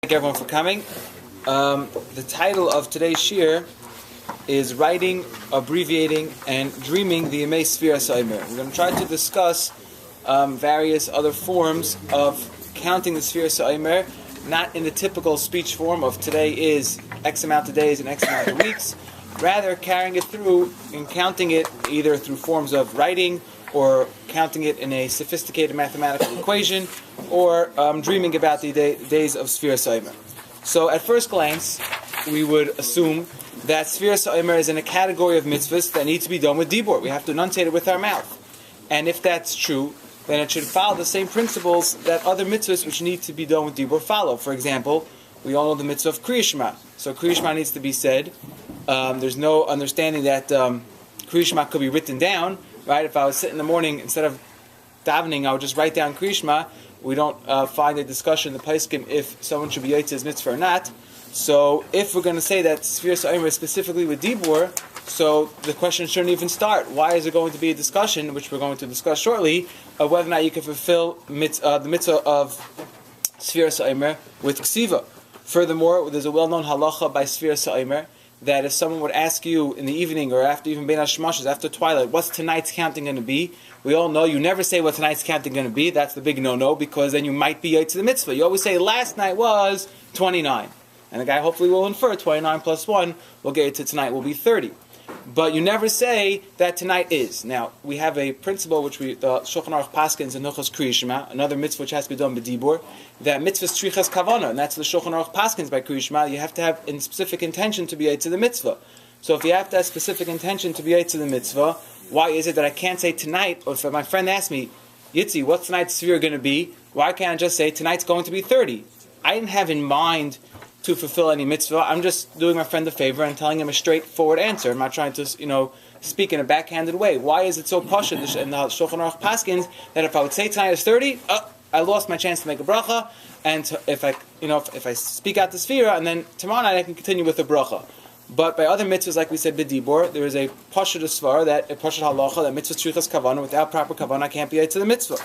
Thank everyone for coming. The title of today's shir is Writing, Abbreviating, and Dreaming the Yemei Sefira Saimer. We're going to try to discuss various other forms of counting the Sefira Saimer, not in the typical speech form of today is X amount of days and X amount of weeks, rather carrying it through and counting it either through forms of writing or counting it in a sophisticated mathematical equation, or dreaming about the days of Sefira Saimer. So at first glance, we would assume that Sefira Saimer is in a category of mitzvahs that need to be done with dibur. We have to enunciate it with our mouth. And if that's true, then it should follow the same principles that other mitzvahs which need to be done with dibur follow. For example, we all know the mitzvah of Kriya Shema. So Kriya Shema needs to be said. There's no understanding that Kriya Shema could be written down. Right? If I was sitting in the morning, instead of davening, I would just write down Kriya Shema. We don't find a discussion in the Paiskim if someone should be Yitzhah's mitzvah or not. So if we're going to say that Sefira Saimer is specifically with Dibur, so the question shouldn't even start. Why is there going to be a discussion, which we're going to discuss shortly, of whether or not you can fulfill the mitzvah of Sefira Saimer with Ksiva? Furthermore, there's a well-known halacha by Sefira Saimer that if someone would ask you in the evening or after even Bein HaShemashos, after twilight, what's tonight's counting going to be? We all know you never say what tonight's counting going to be. That's the big no-no, because then you might be to the mitzvah. You always say last night was 29. And the guy hopefully will infer 29 plus 1 will get you to tonight will be 30. But you never say that tonight is. Now, we have a principle which the Shulchan Aruch Paskins in Hilchos Kriya Shema, another mitzvah which has to be done b'dibur, that mitzvah strichas kavana, and that's the Shulchan Aruch Paskins by Kriya Shema. You have to have a specific intention to be to the mitzvah. So if you have to have specific intention to be to the mitzvah, why is it that I can't say tonight, or if my friend asks me, Yitzi, what's tonight's Sefira going to be? Why can't I just say tonight's going to be 30? I didn't have in mind to fulfill any mitzvah. I'm just doing my friend a favor and telling him a straightforward answer. I'm not trying to, speak in a backhanded way. Why is it so pashut in the Shulchan Aruch Paskins that if I would say tonight is 30, I lost my chance to make a bracha, and if I speak out the Sefira, and then tomorrow night I can continue with the bracha. But by other mitzvahs, like we said, b'dibur, there is a pashut svar, that a pashut halacha, that mitzvah strichas kavana, without proper kavana can't be to the mitzvah.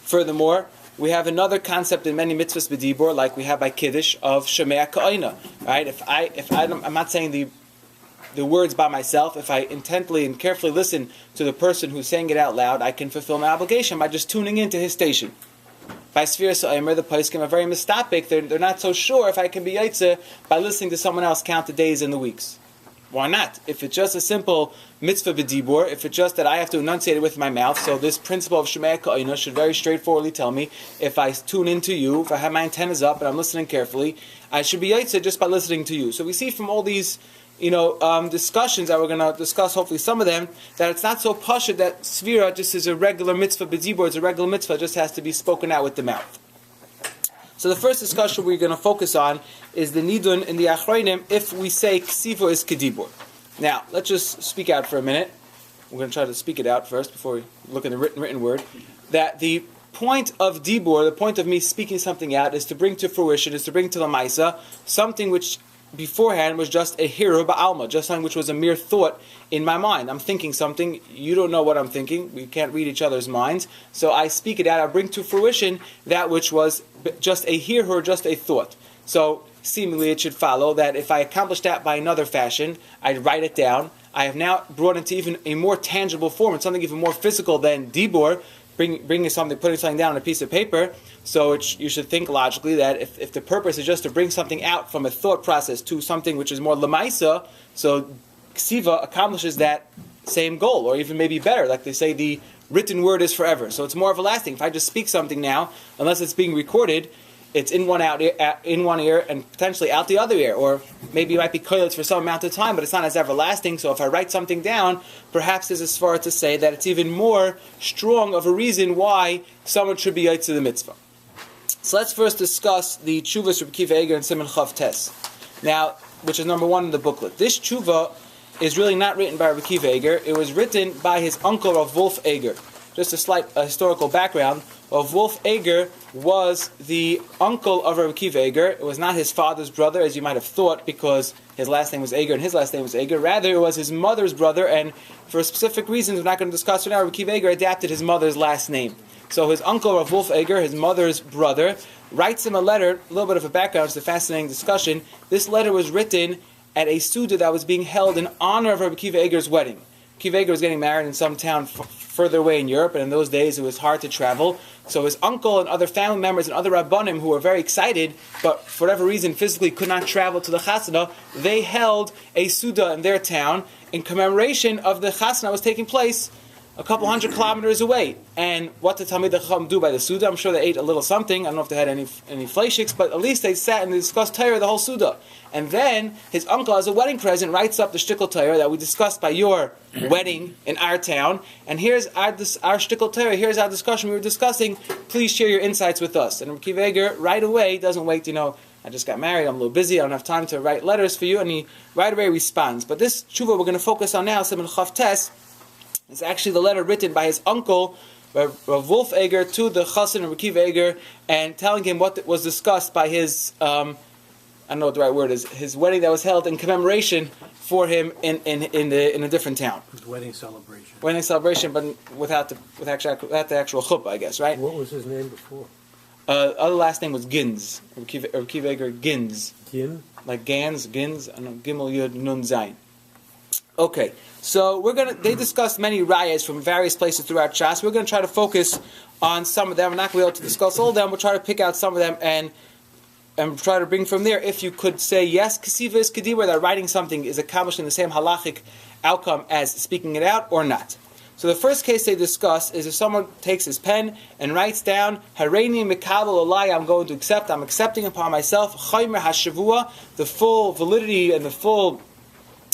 Furthermore, we have another concept in many mitzvahs b'dibur, like we have by Kiddush, of Shemea Ka'ina. Right? I'm not saying the words by myself. If I intently and carefully listen to the person who's saying it out loud, I can fulfill my obligation by just tuning into his station. By Sefira Saimer, the Paiskim are very mistapik. They're not so sure if I can be Yitzhah by listening to someone else count the days and the weeks. Why not? If it's just a simple mitzvah b'dibur, if it's just that I have to enunciate it with my mouth, so this principle of Shemea Ka'ina should very straightforwardly tell me, if I tune into you, if I have my antennas up and I'm listening carefully, I should be Yitzhah just by listening to you. So we see from all these discussions that we're going to discuss, hopefully some of them, that it's not so pashut that Sefira just is a regular mitzvah b'dibur, it's a regular mitzvah, it just has to be spoken out with the mouth. So the first discussion we're going to focus on is the nidun in the achronim if we say ksiva is kedibur. Now, let's just speak out for a minute. We're going to try to speak it out first before we look at the written word. That the point of dibur, the point of me speaking something out, is to bring to fruition, is to bring to the maisa something which beforehand was just a hiru ba'alma, just something which was a mere thought in my mind. I'm thinking something, you don't know what I'm thinking, we can't read each other's minds, so I speak it out, I bring to fruition that which was just a hiru, just a thought. So seemingly it should follow that if I accomplish that by another fashion, I'd write it down, I have now brought into even a more tangible form, it's something even more physical than dibur, putting something down on a piece of paper. So you should think logically that if the purpose is just to bring something out from a thought process to something which is more lemaisa, so ksiva accomplishes that same goal, or even maybe better. Like they say, the written word is forever, so it's more everlasting. If I just speak something now, unless it's being recorded, it's in one ear and potentially out the other ear, or maybe it might be koilets for some amount of time, but it's not as everlasting. So if I write something down, perhaps there's as far to say that it's even more strong of a reason why someone should be to the mitzvah. So let's first discuss the tshuvas Reb Akiva Eiger and Siman Chav Tes. Now, which is number 1 in the booklet. This tshuva is really not written by Reb Akiva Eiger. It was written by his uncle Rav Wolf Eiger. Just a slight historical background. Rav Wolf Eiger was the uncle of Reb Akiva Eiger. It was not his father's brother, as you might have thought, because his last name was Eiger and his last name was Eiger. Rather, it was his mother's brother, and for specific reasons we're not going to discuss right now, Reb Akiva Eiger adapted his mother's last name. So his uncle, Rav Wolf Eger, his mother's brother, writes him a letter. A little bit of a background, it's a fascinating discussion. This letter was written at a Suda that was being held in honor of Rabbi Akiva Eger's wedding. Akiva Eger was getting married in some town further away in Europe, and in those days it was hard to travel. So his uncle and other family members and other Rabbanim who were very excited, but for whatever reason physically could not travel to the Chasana, they held a Suda in their town in commemoration of the Chasana that was taking place a couple hundred kilometers away. And what did Talmidei Chacham do by the Suda? I'm sure they ate a little something. I don't know if they had any fleishiks, but at least they sat and they discussed Torah the whole Suda. And then his uncle, as a wedding present, writes up the shtickle Torah that we discussed by your wedding in our town. And here's our shtickle Torah. Here's our discussion we were discussing. Please share your insights with us. And Akiva Eger right away doesn't wait. I just got married. I'm a little busy. I don't have time to write letters for you. And he right away responds. But this tshuva we're going to focus on now, Simon Chav Tes, is actually the letter written by his uncle, Rav Wolf Eger, to the Chassan of Akiva Eger, and telling him what was discussed by his, I don't know what the right word is, his wedding that was held in commemoration for him in a different town. Wedding celebration. Wedding celebration, but without the actual chuppah, I guess, right? What was his name before? Other last name was Gins. Akiva Eger Gins. Gin? Like Gans, Gins, I don't know, Gimel Yud Nun Zayin. Okay, so they discussed many rayas from various places throughout Shas. We're going to try to focus on some of them. We're not going to be able to discuss all of them. We'll try to pick out some of them and try to bring from there. If you could say, yes, Kesiva is Kedibur, that writing something is accomplishing the same halachic outcome as speaking it out, or not. So the first case they discuss is if someone takes his pen and writes down, Hareini Mikabel Olai, I'm accepting upon myself, Chaymer HaShavua, the full validity and the full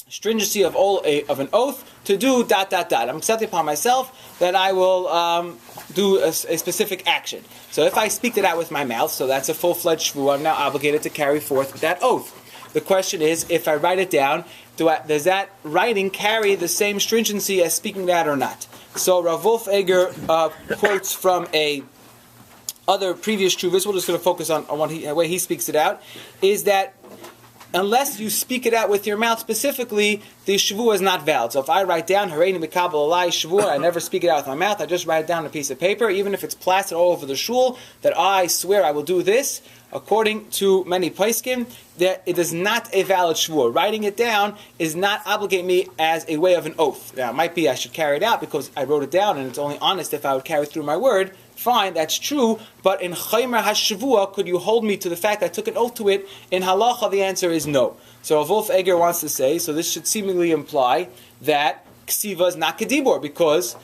stringency of an oath to do ... I'm accepting upon myself that I will do a specific action. So if I speak it out with my mouth, so that's a full-fledged shvuah, I'm now obligated to carry forth that oath. The question is, if I write it down, does that writing carry the same stringency as speaking it out or not? So Rav Wolf Eger quotes from other previous shuvas, we're just going to focus on the way he speaks it out, is that unless you speak it out with your mouth specifically, the shvuah is not valid. So if I write down Hareini Mikabel Olai shvuah, I never speak it out with my mouth, I just write it down on a piece of paper, even if it's plastered all over the shul, that I swear I will do this, according to many poskim, that it is not a valid shvuah. Writing it down is not obligate me as a way of an oath. Now, it might be I should carry it out because I wrote it down and it's only honest if I would carry through my word. Fine, that's true, but in Chaymer HaShavua, could you hold me to the fact I took an oath to it? In Halacha, the answer is no. So Rav Wolf Eger wants to say, so this should seemingly imply that Ksiva is not Kedibor, because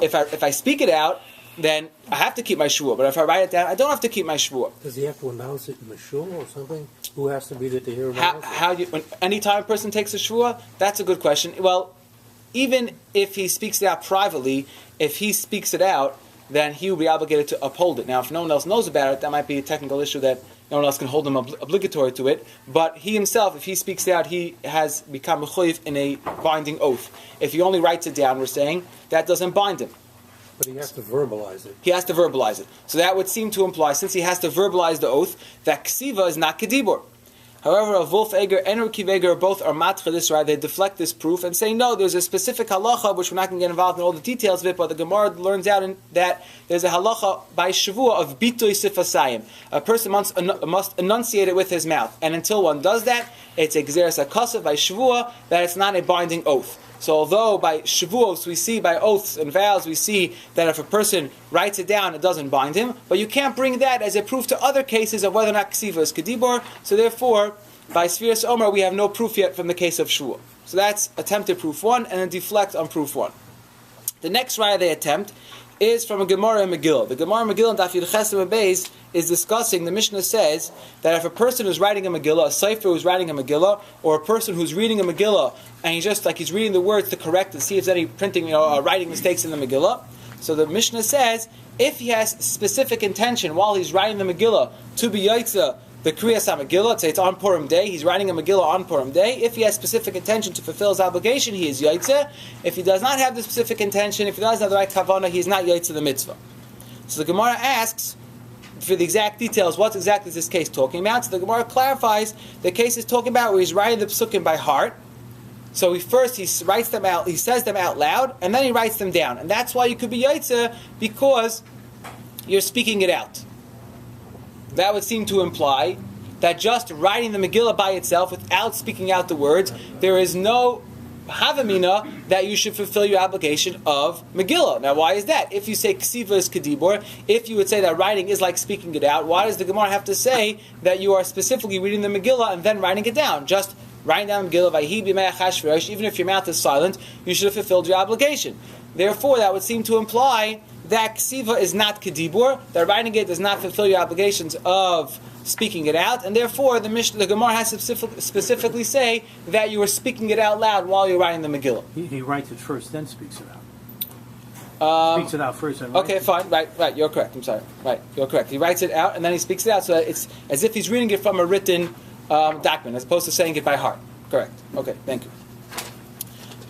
if I speak it out, then I have to keep my shvuah. But if I write it down, I don't have to keep my shvuah. Does he have to announce it in the shul or something? Who has to be there to hear about it? When any time a person takes a shvuah, that's a good question. Well, even if he speaks it out privately, if he speaks it out, then he will be obligated to uphold it. Now, if no one else knows about it, that might be a technical issue that no one else can hold him obligatory to it. But he himself, if he speaks it out, he has become mechuyev in a binding oath. If he only writes it down, we're saying, that doesn't bind him. But he has to verbalize it. He has to verbalize it. So that would seem to imply, since he has to verbalize the oath, that ksiva is not kedibur. However, Rav Wolf Eger and Akiva Eger both are matcha this right. They deflect this proof and say, no, there's a specific halacha, which we're not going to get involved in all the details of it, but the Gemara learns out that there's a halacha by Shavua of bitoy sifasayim. A person must enunciate it with his mouth. And until one does that, it's a gzeres hakassav by Shavua, that it's not a binding oath. So although by shavuos we see, by oaths and vows, we see that if a person writes it down, it doesn't bind him. But you can't bring that as a proof to other cases of whether or not ksiva is kedibor. So therefore, by Sefira Omer, we have no proof yet from the case of shvuah. So that's attempted proof 1, and then deflect on proof 1. The next raya they attempt is from a Gemara in Megillah. The Gemara in Megillah in Daf Yud Chesed Beis is discussing, the Mishnah says, that if a person is writing a Megillah, a Sefer who's writing a Megillah, or a person who's reading a Megillah, and he's reading the words to correct and see if there's any printing, writing mistakes in the Megillah. So the Mishnah says, if he has specific intention while he's writing the Megillah to be Yaitza, the Kriyas HaMegillah, let's say it's on Purim Day, he's writing a Megillah on Purim Day. If he has specific intention to fulfill his obligation, he is Yaitze. If he does not have the specific intention, if he doesn't have the right kavanah, he is not Yaitze the mitzvah. So the Gemara asks, for the exact details, what exactly is this case talking about? So the Gemara clarifies, the case is talking about where he's writing the psukim by heart. So he writes them out, he says them out loud, and then he writes them down. And that's why you could be Yaitze, because you're speaking it out. That would seem to imply that just writing the Megillah by itself without speaking out the words, there is no havamina that you should fulfill your obligation of Megillah. Now, why is that? If you say ksiva is kedibur, if you would say that writing is like speaking it out, why does the Gemara have to say that you are specifically reading the Megillah and then writing it down? Just writing down the Megillah, vayhi b'mei achashverosh, even if your mouth is silent, you should have fulfilled your obligation. Therefore, that would seem to imply that ksiva is not kedibur, that writing it does not fulfill your obligations of speaking it out, and therefore the Gemara has to specifically say that you are speaking it out loud while you're writing the Megillah. He writes it first, then speaks it out. Speaks it out first, and okay, fine, right, you're correct. I'm sorry, right, you're correct. He writes it out and then he speaks it out, so it's as if he's reading it from a written document, as opposed to saying it by heart. Correct. Okay, thank you.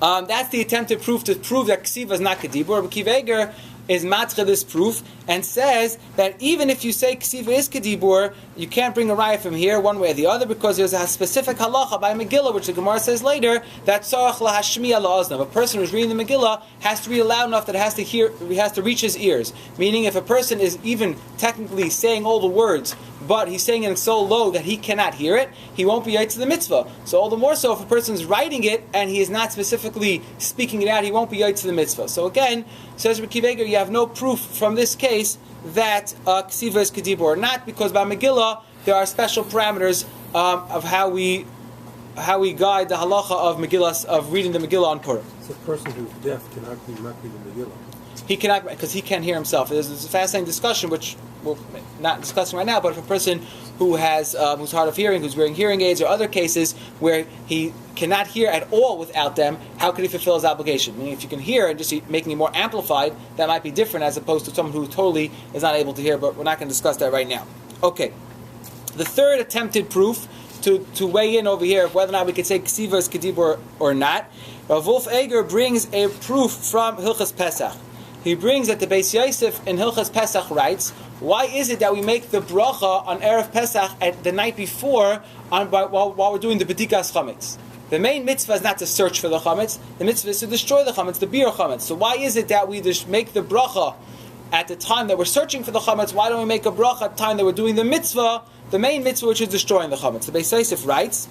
That's the attempted proof to prove that ksiva is not kedibur. Rabbi Akiva Eiger is matcha this proof and says that even if you say ksiva is kedibur, you can't bring a raya from here one way or the other because there's a specific halacha by Megillah, which the Gemara says later, that tzarach lahashmiya la'oznav. A person who's reading the Megillah has to read loud enough that it has to hear, he has to reach his ears. Meaning, if a person is even technically saying all the words, but he's saying it so low that he cannot hear it, he won't be yaitz to the mitzvah. So all the more so if a person's writing it and he is not specifically speaking it out, he won't be yaitz to the mitzvah. So again, says Rabbi Akiva Eiger, you have no proof from this case that ksiva is kedibur or not, because by Megillah there are special parameters of how we guide the halacha of Megillah, of reading the Megillah on Purim. So a person who's deaf cannot be the Megillah. He cannot, because he can't hear himself. There's a fascinating discussion, which we're not discussing right now, but if a person who has who's hard of hearing, who's wearing hearing aids, or other cases where he cannot hear at all without them, how can he fulfill his obligation? Meaning, if you can hear and just making it more amplified, that might be different as opposed to someone who totally is not able to hear, but we're not going to discuss that right now. Okay. The third attempted proof to weigh in over here of whether or not we could say ksiva is kedibur or not, Rav Wolf Eiger brings a proof from Hilchas Pesach. He brings that the Beis Yosef in Hilchas Pesach writes, why is it that we make the bracha on Erev Pesach at the night before while we're doing the B'dikas Chametz? The main mitzvah is not to search for the Chametz, the mitzvah is to destroy the Chametz, the Bir Chametz. So why is it that we just make the bracha at the time that we're searching for the Chametz? Why don't we make a bracha at the time that we're doing the mitzvah, the main mitzvah which is destroying the Chametz? The Beis Yosef writes,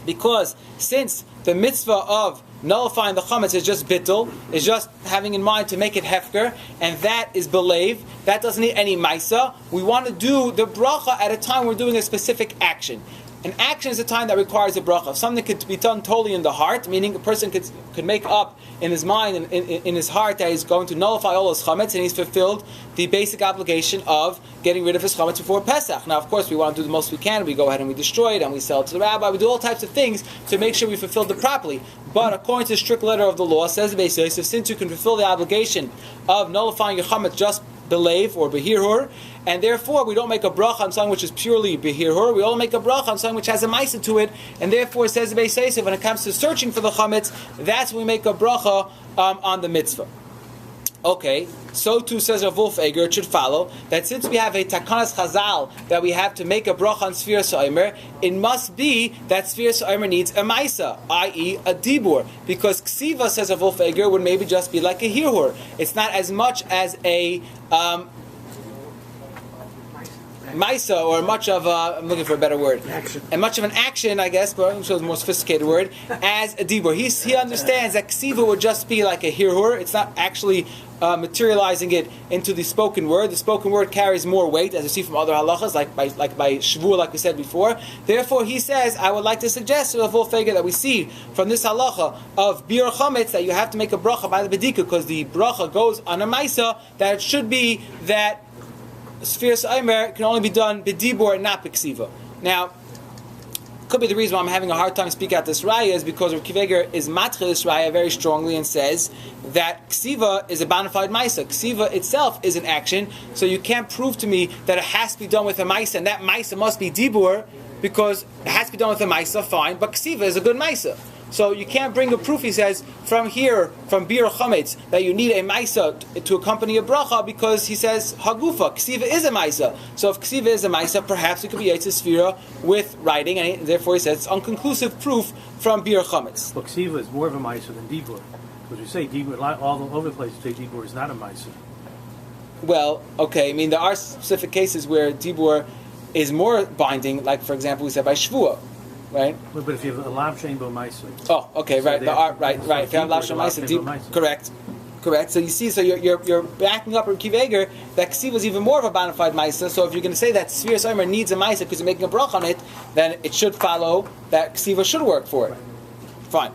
because since the mitzvah of nullifying the chametz is just bittul, is just having in mind to make it hefker, and that is believe, that doesn't need any maisa. We want to do the bracha at a time we're doing a specific action. An action is a time that requires a bracha. Something could be done totally in the heart, meaning a person could make up in his mind and in his heart that he's going to nullify all his chametz, and he's fulfilled the basic obligation of getting rid of his chametz before Pesach. Now, of course, we want to do the most we can. We go ahead and we destroy it, and we sell it to the rabbi. We do all types of things to make sure we fulfilled it properly. But according to the strict letter of the law, says the Beis Yosef, since you can fulfill the obligation of nullifying your chametz just belev or behirhur, and therefore we don't make a bracha on something which is purely behirhur. We only make a bracha on something which has a maisa to it, and therefore says the Beis Yosef, when it comes to searching for the chametz, that's when we make a bracha on the mitzvah. Okay, so too says Rav Wolf Eiger, it should follow that since we have a takanas chazal that we have to make a bracha on Sefira Soimer, it must be that Sefira Soimer needs a maisa, i.e. a dibur, because ksiva, says Rav Wolf Eiger, would maybe just be like a hirhur. It's not as much as a maisa, or much of a, I'm looking for a better word, action. And much of an action, I guess, but I'm sure it's a more sophisticated word, as a dibur. He understands that ksiva would just be like a hirhur. It's not actually materializing it into the spoken word. The spoken word carries more weight, as you see from other halachas, like by shvur, like we said before. Therefore, he says, I would like to suggest to Rav Wolf Eiger that we see from this halacha of bir chametz that you have to make a bracha by the bedika, because the bracha goes on a maisa, that it should be that Sefira Soimer can only be done b'dibur and not b'ksiva. Now, could be the reason why I'm having a hard time speaking out this raya is because Rabbi Akiva Eiger is matcha this raya very strongly and says that ksiva is a bona fide maisa. Ksiva itself is an action, so you can't prove to me that it has to be done with a maisa, and that maisa must be dibur, because it has to be done with a maisa, fine, but ksiva is a good maisa. So you can't bring a proof, he says, from here, from Bir Chametz, that you need a maisa to accompany a bracha, because he says, Hagufa, ksiva is a maisa. So if ksiva is a maisa, perhaps it could be Yitzhak Sefira with writing, and therefore he says it's unconclusive proof from Bir Chametz. Well, ksiva is more of a maisa than dibur. Because you say dibur, all over the place you say dibur is not a maisa. Well, okay, I mean, there are specific cases where Dibur is more binding, like, for example, we said by Shvuah, right? But if you have a Lav Shein Bo Maisa. Oh, okay, right, right. If you have Lav Shein Maisa, correct. So you see, so you're backing up Reb Kiva Eiger that Ksiva is even more of a bona fide Maisa, so if you're going to say that Sefira Omer needs a Maisa because you're making a brach on it, then it should follow that Ksiva should work for it. Fine.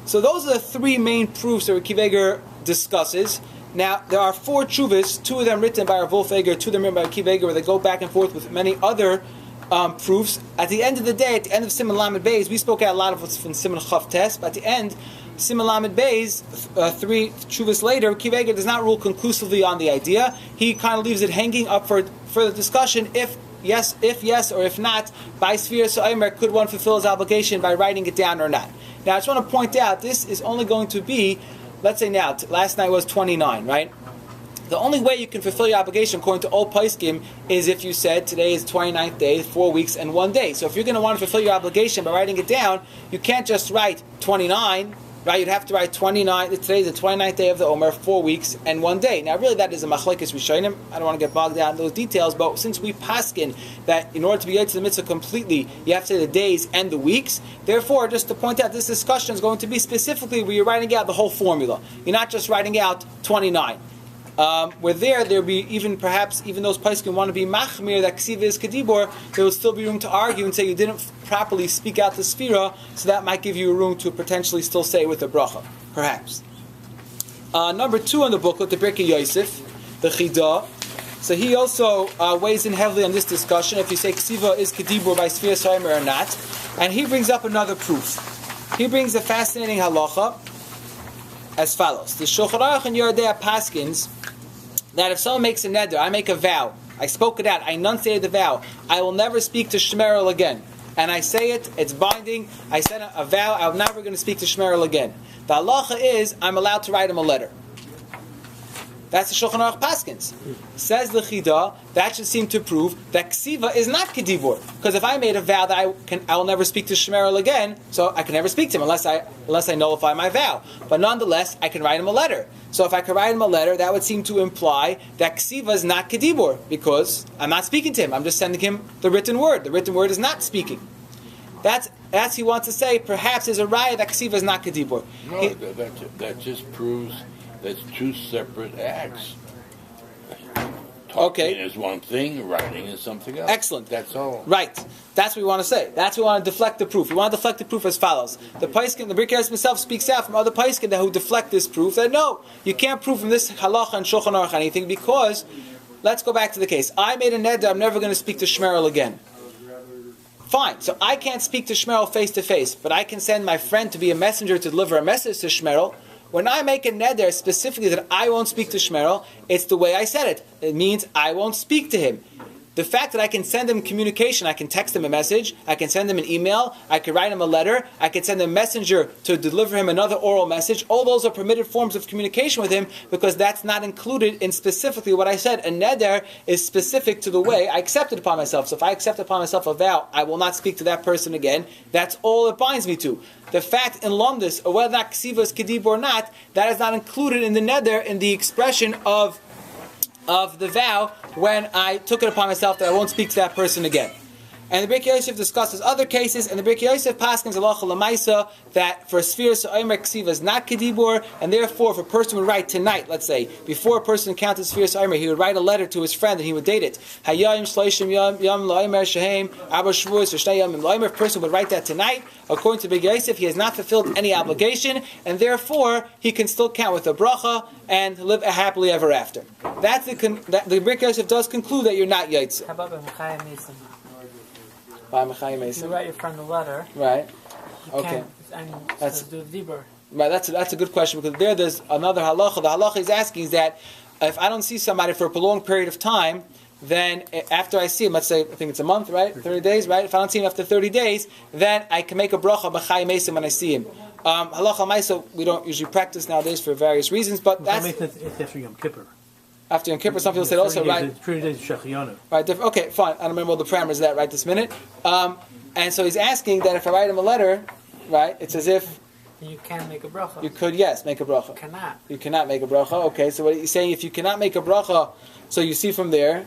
So those are the three main proofs that Reb Kiva Eiger discusses. Now, there are four tshuvas, two of them written by Rav Wolf Eiger, two of them written by Reb Kiva Eiger, where they go back and forth with many other proofs. At the end of the day, at the end of Siman Lamed Beis, we spoke out a lot of what's from Siman Chav Tes, but at the end, Siman Lamed Beis, three tshuvas later, Reb Kiva Eiger does not rule conclusively on the idea. He kind of leaves it hanging up for further discussion. If yes, or if not, by Sefira Omer, could one fulfill his obligation by writing it down or not? Now, I just want to point out, this is only going to be, let's say now, last night was 29, right? The only way you can fulfill your obligation, according to all Paiskim, is if you said today is 29th day, 4 weeks and 1 day. So if you're going to want to fulfill your obligation by writing it down, you can't just write 29, right? You'd have to write 29. Today is the 29th day of the Omer, 4 weeks and 1 day. Now, really, that is a machlekes rishonim. I don't want to get bogged down in those details, but since we paskin that in order to be yotze the mitzvah completely, you have to say the days and the weeks. Therefore, just to point out, this discussion is going to be specifically where you're writing out the whole formula. You're not just writing out 29. Where there'll be even those poskim want to be machmir that ksiva is kedibor, there will still be room to argue and say you didn't properly speak out the sefira, so that might give you room to potentially still say it with a bracha, perhaps. Number 2 on the booklet, the Birkei Yosef, the Chida. So he also weighs in heavily on this discussion if you say ksiva is kedibor by Sefira Omer or not, and he brings up another proof. He brings a fascinating halacha as follows: the Shulchan Aruch and Yerodei Paskins that if someone makes a neder, I make a vow, I spoke it out, I enunciated the vow, I will never speak to Shmerel again, and I say it, it's binding, I said a vow, I'm never going to speak to Shmerel again. The halacha is, I'm allowed to write him a letter. That's the Shulchan Aruch Paskins. Says the Chida, that should seem to prove that ksiva is not kedibur. Because if I made a vow that I will never speak to Shmerel again, so I can never speak to him unless I nullify my vow. But nonetheless, I can write him a letter. So if I could write him a letter, that would seem to imply that ksiva is not kedibur, because I'm not speaking to him. I'm just sending him the written word. The written word is not speaking. That's he wants to say. Perhaps there's a raya that ksiva is not kedibur. No, that just proves that's two separate acts. Talking is one thing, writing is something else. Excellent. That's all. Right. That's what we want to say. That's what we want to deflect the proof. We want to deflect the proof as follows. The Paiskin, the Birkei Yosef himself speaks out from other Paiskin who deflect this proof that no, you can't prove from this halacha and Shulchan Aruch anything because, let's go back to the case. I made a neder, I'm never going to speak to Shmerel again. Fine, so I can't speak to Shmerel face to face, but I can send my friend to be a messenger to deliver a message to Shmerel. When I make a neder specifically that I won't speak to Shmerel, it's the way I said it. It means I won't speak to him. The fact that I can send him communication, I can text him a message, I can send him an email, I can write him a letter, I can send a messenger to deliver him another oral message. All those are permitted forms of communication with him because that's not included in specifically what I said. A neder is specific to the way I accepted upon myself. So if I accept upon myself a vow, I will not speak to that person again. That's all it binds me to. The fact in Lomdus, or whether or not ksiva is kedibur or not, that is not included in the neder in the expression of the vow when I took it upon myself that I won't speak to that person again. And the Birkei Yosef discusses other cases, and the Birkei Yosef paskins halacha l'maisa that for Sefira Omer ksiva is not kedibur, and therefore if a person would write tonight, let's say, before a person encountered Sefira Omer, he would write a letter to his friend and he would date it. Hayayim shleishim yom la'omer shehem abba shvuos or shnei yomim la'omer. If a person would write that tonight, according to Birkei Yosef, he has not fulfilled any obligation, and therefore he can still count with a bracha and live happily ever after. That's the Birkei Yosef does conclude that you're not yotze. How about Mechayim Mason? By Mechayim Mason. You write your friend a letter. Right. You Okay. That's do dibur. Right. That's a good question because there's another halacha. The halacha he's asking is that if I don't see somebody for a prolonged period of time, then after I see him, let's say I think it's a month, right? 30 days, right? If I don't see him after 30 days, then I can make a bracha Mechayim Mason when I see him. Halacha Maisa we don't usually practice nowadays for various reasons, but that's It's after Yom Kippur. After Yom Kippur, some people said also, right? 30 days of Shechianu. Right, okay, fine. I don't remember all the parameters of that right this minute. And so he's asking that if I write him a letter, right, it's as if You can make a bracha. You could, yes, make a bracha. Cannot. You cannot make a bracha. Okay, so what are you saying? If you cannot make a bracha, so you see from there,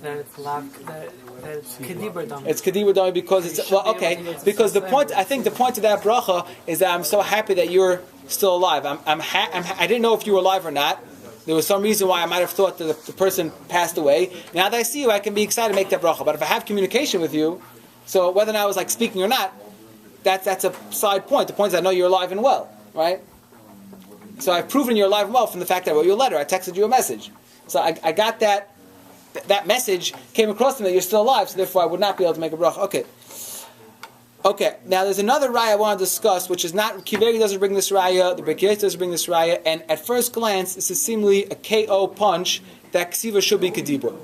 That it's kedibur dami. it's kedibur dami because it's well, okay. Because the point, I think, the point of that bracha is that I'm so happy that you're still alive. I didn't know if you were alive or not. There was some reason why I might have thought that the person passed away. Now that I see you, I can be excited to make that bracha. But if I have communication with you, so whether or not I was like speaking or not, that's a side point. The point is I know you're alive and well, right? So I've proven you're alive and well from the fact that I wrote you a letter. I texted you a message. So I got that message came across to me that you're still alive, so therefore I would not be able to make a bracha. Okay. Now there's another raya I want to discuss, which is not Kiveri doesn't bring this raya, the Bekiret doesn't bring this raya, and at first glance this is seemingly a KO punch that Ksiva should be Kedibur.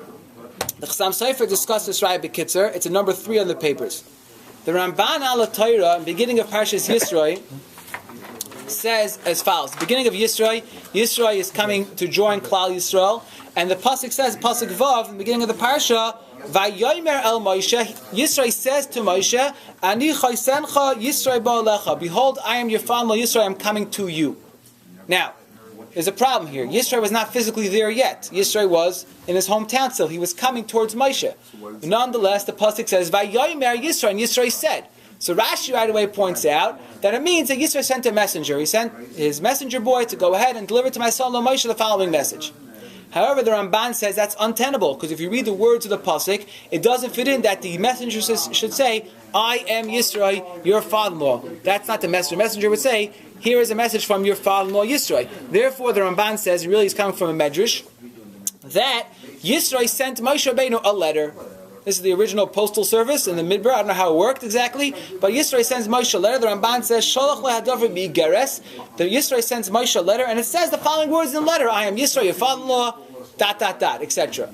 The Chassam Sofer discussed this raya Bekitzer. It's a number 3 on the papers. The Ramban al Torah, beginning of Parshas Yisroi, says as follows: the beginning of Yisroi is coming to join Klal Yisrael, and the pasuk says, pasuk Vav, in the beginning of the parsha, Vayomer el Moshe, Yisroi says to Moshe, Ani chaysencha Yisroi ba'alecha, behold, I am your father, Yisroi, I am coming to you. Now, there's a problem here. Yisroi was not physically there yet. Yisroi was in his hometown still. He was coming towards Moshe. Nonetheless, the pasuk says, Vayomer Yisroi, and Yisroi said. So Rashi right away points out that it means that Yisroi sent a messenger. He sent his messenger boy to go ahead and deliver to my son Moshe the following message. However, the Ramban says that's untenable, because if you read the words of the pasuk, it doesn't fit in that the messenger should say, I am Yisroi, your father-in-law. That's not the messenger. The messenger would say, here is a message from your father-in-law Yisroi. Therefore, the Ramban says, really is coming from a medrash, that Yisroi sent Moshe Rabbeinu a letter. This is the original postal service in the Midbar. I don't know how it worked exactly, but Yisroi sends Moshe a letter. The Ramban says, Sholach lehadavar bigeres. The Yisroi sends Moshe a letter, and it says the following words in the letter: I am Yisroi, your father-in-law, ... etc.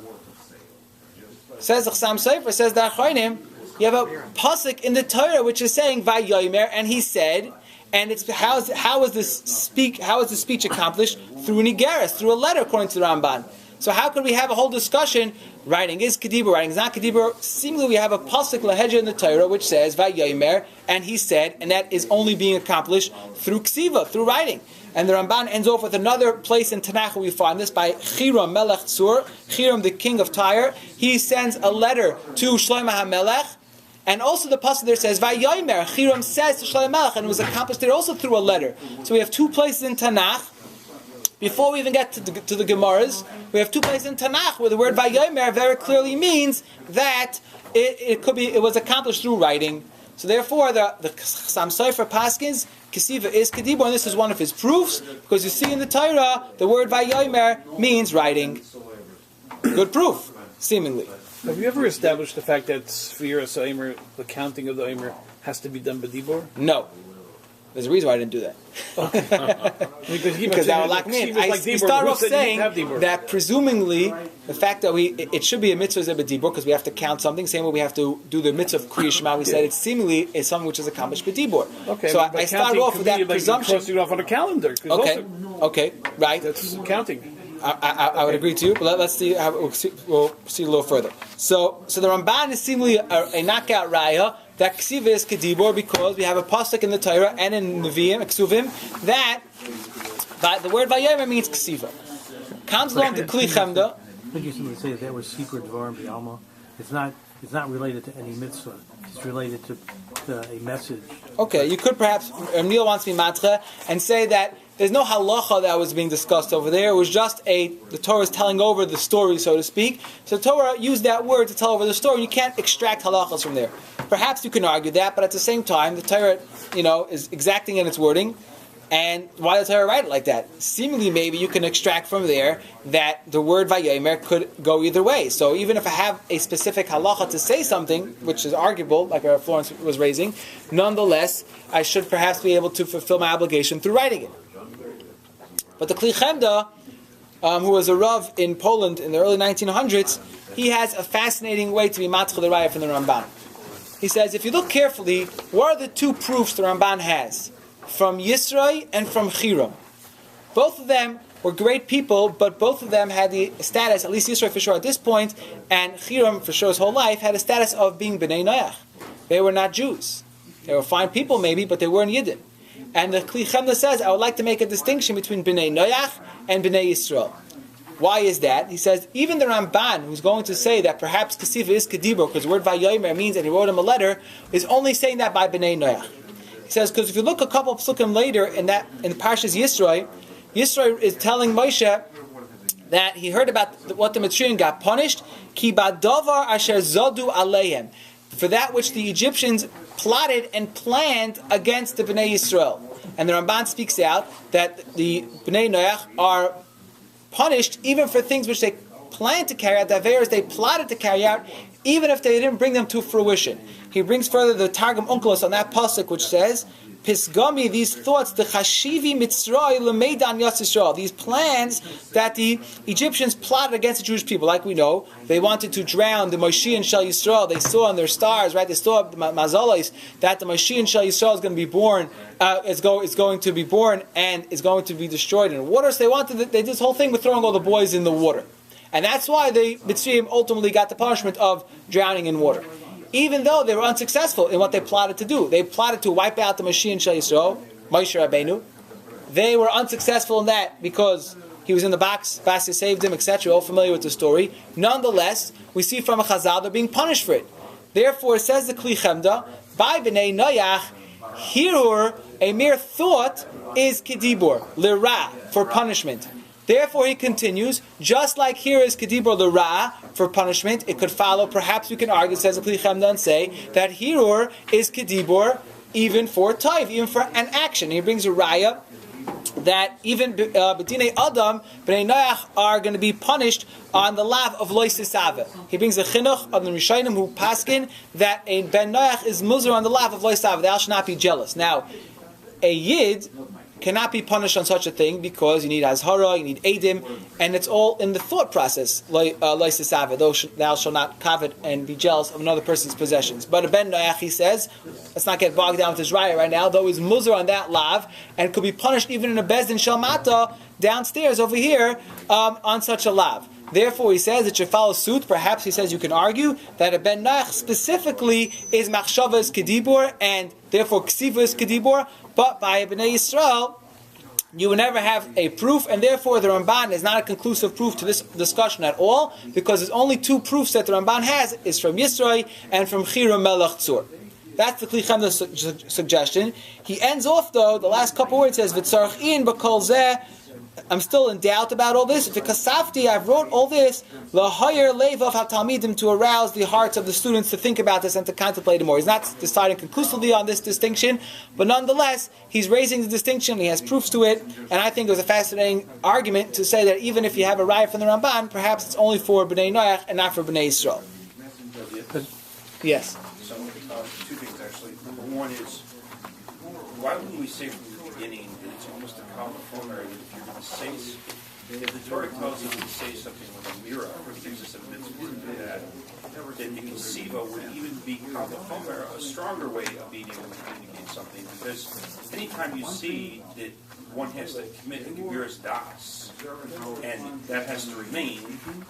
Says the Chassam Sofer, says the Achronim, you have a pasuk in the Torah which is saying Vayomer, and he said, and it's how is this speech accomplished? Through Nigeres, through a letter, according to the Ramban. So how could we have a whole discussion? Writing is kedibur, writing is not kedibur. Seemingly, we have a pasuk lahedja in the Torah which says Vayomer, and he said, and that is only being accomplished through ksiva, through writing. And the Ramban ends off with another place in Tanakh where we find this by Hiram Melech Tzur, Hiram the king of Tyre. He sends a letter to Shlomo HaMelech, and also the pasuk there says Vayomer. Hiram says to Shlomo HaMelech, and it was accomplished there also through a letter. So we have 2 places in Tanakh. Before we even get to the Gemaras, we have 2 places in Tanakh where the word Vayomer very clearly means that it was accomplished through writing. So therefore, the Chassam Sofer paskins Kesiva is Kedibur, and this is one of his proofs, because you see in the Torah the word Vayomer means writing. Good proof, seemingly. Have you ever established the fact that Sefira Omer, the counting of the Omer, has to be done by Dibur? No. There's a reason why I didn't do that. Because that would lock me in. We start off saying that presumably the fact that it should be a mitzvah zeh b'dibur, because we have to count something. Same way we have to do the mitzvah of Kriya Shema. We said it's seemingly is something which is accomplished b'dibur. Okay, so I started off with that presumption. Crossing it off on a calendar. Okay, right. That's counting. I would agree to you, but let's see. We'll proceed a little further. So the Ramban is seemingly a knockout raya that ksiva is kedibur, because we have a pasuk in the Torah and in Nevi'im, Ksuvim, that the word Vayomer means ksiva. Comes along to Kli Chemda. I think you should say that was secret Dvarim B'Alma. It's not related to any mitzvah. It's related to a message. Okay, you could perhaps, Neil wants me matra, and say that there's no halacha that was being discussed over there. It was just the Torah is telling over the story, so to speak. So Torah used that word to tell over the story. You can't extract halachas from there. Perhaps you can argue that, but at the same time, the Torah, is exacting in its wording. And why does the Torah write it like that? Seemingly, maybe you can extract from there that the word Vayomer could go either way. So even if I have a specific halacha to say something, which is arguable, like Florence was raising, nonetheless, I should perhaps be able to fulfill my obligation through writing it. But the Kli Chemda, who was a Rav in Poland in the early 1900s, he has a fascinating way to be matchel the raya from the Ramban. He says, if you look carefully, what are the 2 proofs the Ramban has? From Yisroi and from Hiram. Both of them were great people, but both of them had the status, at least Yisroi for sure at this point, and Hiram for sure his whole life, had a status of being B'nai Noach. They were not Jews. They were fine people maybe, but they weren't Yidden. And the Kli Chemda says, I would like to make a distinction between Bnei Noach and Bnei Yisrael. Why is that? He says, even the Ramban, who's going to say that perhaps Kesiva is Kedibur, because the word Vayomer means that he wrote him a letter, is only saying that by Bnei Noach. He says, because if you look a couple of psukim later in Parshas Yisroi, Yisroi is telling Moshe that he heard about what the Mitzrayim got punished, Ki badavar asher zodu aleihem, for that which the Egyptians plotted and planned against the Bnei Yisrael. And the Ramban speaks out that the Bnei Noach are punished even for things which they planned to carry out, that they plotted to carry out, even if they didn't bring them to fruition. He brings further the Targum Onkelos on that pasuk, which says, Pisgami, these thoughts, the Chashivi Mitzray Lemeidan Yas Yisrael, these plans that the Egyptians plotted against the Jewish people. Like we know, they wanted to drown the Moshe and Shel Yisrael. They saw in their stars, right? They saw the Mazalos that the Moshe and Shel Yisrael is going to be born. Is going to be born and is going to be destroyed in water. So they did this whole thing with throwing all the boys in the water, and that's why the Mitzrayim ultimately got the punishment of drowning in water. Even though they were unsuccessful in what they plotted to do. They plotted to wipe out the Mashiach and Shel Yisrael, Moshe Rabbeinu. They were unsuccessful in that because he was in the box, Vasya saved him, etc. All familiar with the story. Nonetheless, we see from a Chazal they're being punished for it. Therefore, it says the Kli Chemda, by Bnei Noach, Hirur, a mere thought, is Kedibur, Lira, for punishment. Therefore, he continues, just like here is Kedibur Lira for punishment, it could follow, perhaps we can argue, says the Kli Chemda, and say that Hirur is Kedibur even for Taif, even for an action. He brings a raya that even B'dinei Adam, B'nei Noach are going to be punished on the lav of Lo Sisave. He brings a chinuch of the Rishonim who paskin that a Ben Noach is muzar on the lav of Lo Sisave. Thou shalt not be jealous. Now, a Yid cannot be punished on such a thing because you need azhara, you need edim, and it's all in the thought process. Thou shalt not covet and be jealous of another person's possessions. But a Ben Noach, he says, let's not get bogged down with his raya right now, though he's muzar on that lav, and could be punished even in a bezdin shalmata downstairs over here on such a lav. Therefore, he says it should follow suit. Perhaps he says you can argue that a Ben Noach specifically is machshavas kedibur, and therefore ksivas kedibur. But by Bnei Yisrael, you will never have a proof, and therefore the Ramban is not a conclusive proof to this discussion at all, because there's only two proofs that the Ramban has, is from Yisroi and from Chira Melech Tzur. That's the Kli Chemda suggestion. He ends off, though, the last couple words says, V'tzarech in b'kol zeh. I'm still in doubt about all this. V'kasafti, I've wrote all this, l'hayir leivav hatalmidim, to arouse the hearts of the students to think about this and to contemplate it more. He's not deciding conclusively on this distinction, but nonetheless, he's raising the distinction, he has proofs to it, and I think it was a fascinating argument to say that even if you have a raya from the Ramban, perhaps it's only for Bnei Noach and not for Bnei Yisrael. Yes? So, two things actually. Number one is, why wouldn't we say from the beginning that it's almost a california that if you're going to say, if the Torah tells us to say something with a mirror, or gives us a mitzvah to do that, then the kesiva would even be california, a stronger way of being able to communicate something, because anytime you see that one has to commit a geviras das, and that has to remain,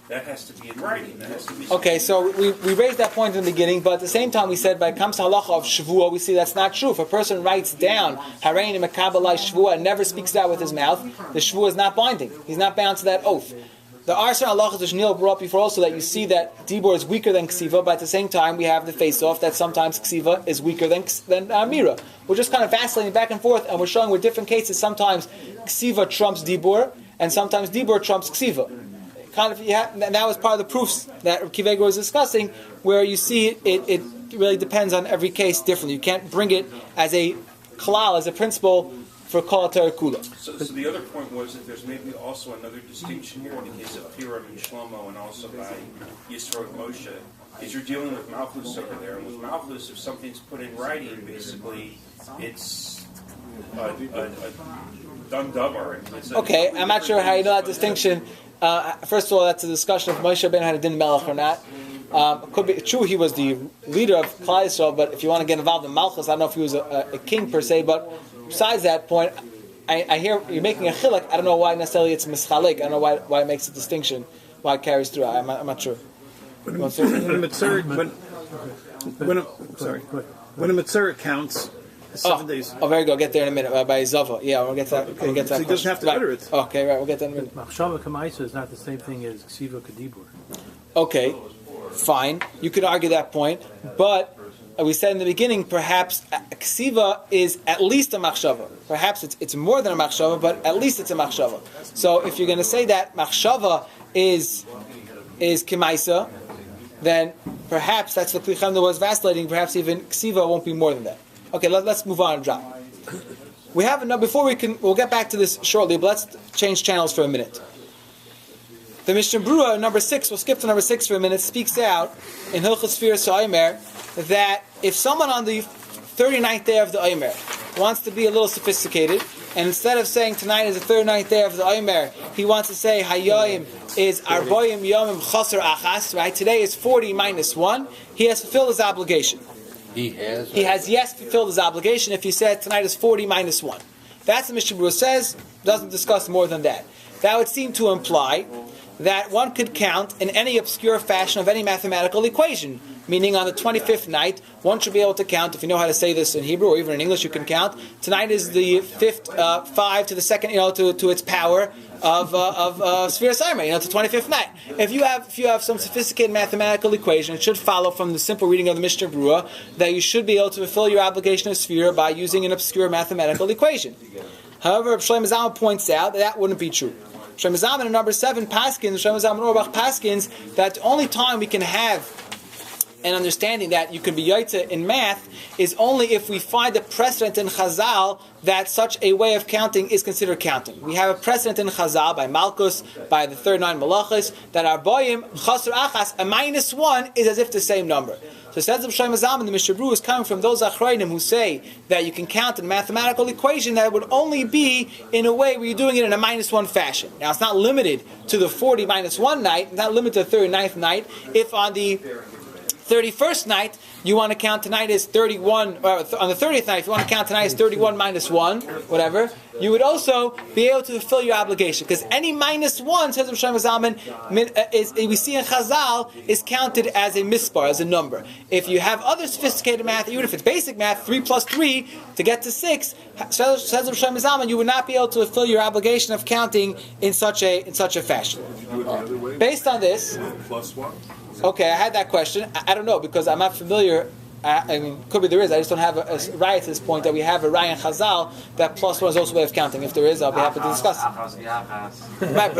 that has to be in writing. That has to be okay, so we raised that point in the beginning, but at the same time we said by Kamsa Halacha of Shavua, we see that's not true. If a person writes down Harein Mekabalai Shavua and never speaks it out with his mouth, the Shavua is not binding. He's not bound to that oath. The Arsa Halacha that Shnil brought before also that you see that Dibur is weaker than Ksiva, but at the same time we have the face-off that sometimes Ksiva is weaker than Mira. We're just kind of vacillating back and forth, and we're showing with different cases sometimes Ksiva trumps Dibur, and sometimes Dibur trumps Ksiva. Kind of, and that was part of the proofs that Kivego was discussing, where you see it really depends on every case differently. You can't bring it as a klal, as a principle for Kol HaTorah Kula. So the other point was that there's maybe also another distinction here in the case of Piram and Shlomo, and also by Yisro and Moshe, is you're dealing with Malchus over there, and with Malchus, if something's put in writing, basically it's a done davar. Okay, I'm not sure how you know that distinction. First of all, that's a discussion if Moshe Ben had a din melech or not. Could be true he was the leader of Klal Yisrael, but if you want to get involved in Malchus, I don't know if he was a king per se, but besides that point, I hear you're making a chilek. I don't know why necessarily it's mischalik. I don't know why it makes a distinction, why it carries through. I'm not sure. When a Mitzvah counts, 7 days. Oh, very good. I'll get there in a minute. By Zava. Yeah, we'll get to that. We'll get to So that he doesn't have to question. utter it. Okay, right. We'll get that in a minute. Machshava Kamaisa is not the same thing as Ksiva Kadibur. Okay, fine. You could argue that point, but we said in the beginning, perhaps ksiva is at least a machshava. Perhaps it's more than a machshava, but at least it's a machshava. So if you're going to say that machshava is kemaisa, then perhaps that's the klichem that was vacillating. Perhaps even ksiva won't be more than that. Okay, let's move on and drop. We have enough. We'll get back to this shortly, but let's change channels for a minute. The Mishnah Berurah, number 6, we'll skip to number 6 for a minute, speaks out in Hilchos Sefira Soimer that if someone on the 39th day of the Omer wants to be a little sophisticated, and instead of saying tonight is the 39th day of the Omer, he wants to say Hayoim is Arboyim Yomim Chaser Achas, right? Today is 40 minus 1. He has fulfilled his obligation. He has Fulfilled his obligation if he said tonight is 40 minus 1. That's what Mishnah Berurah says, doesn't discuss more than that. That would seem to imply that one could count in any obscure fashion of any mathematical equation. Meaning on the 25th night, one should be able to count, if you know how to say this in Hebrew, or even in English you can count. Tonight is the 5 to the second, to its power of Sefira Soimer, it's the 25th night. If you have some sophisticated mathematical equation, it should follow from the simple reading of the Mishnah Berurah that you should be able to fulfill your obligation of Sefira by using an obscure mathematical equation. However, Shlomo Zalman points out that wouldn't be true. Shlomo Zalman in number 7 Paskins, Shlomo Zalman Auerbach Paskins, that the only time we can have an understanding that you can be yaitza in math is only if we find a precedent in Chazal that such a way of counting is considered counting. We have a precedent in Chazal by Malkus, by the 39 Malachas, that Arboyim Chaser Achas, a minus 1 is as if the same number. So says the Shlomo Zalman, the Mishnah Berurah is coming from those Achrayim who say that you can count in a mathematical equation that would only be in a way where you're doing it in a minus 1 fashion. Now it's not limited to the 40 minus 1 night, not limited to the 39th night. If on the 31st night, you want to count tonight as 31, or on the 30th night, if you want to count tonight as 31 minus 1, whatever, you would also be able to fulfill your obligation. Because any minus 1, says Shlomo Zalman, we see in Chazal, is counted as a mispar, as a number. If you have other sophisticated math, even if it's basic math, 3 plus 3 to get to 6, says Shlomo Zalman, you would not be able to fulfill your obligation of counting in such a fashion. Based on this, Plus 1? okay, I had that question. I don't know, because I'm not familiar. I mean, could be there is. I just don't have a right at this point that we have a Ryan Chazal that plus 1 is also a way of counting. If there is, I'll be happy to discuss it. Right,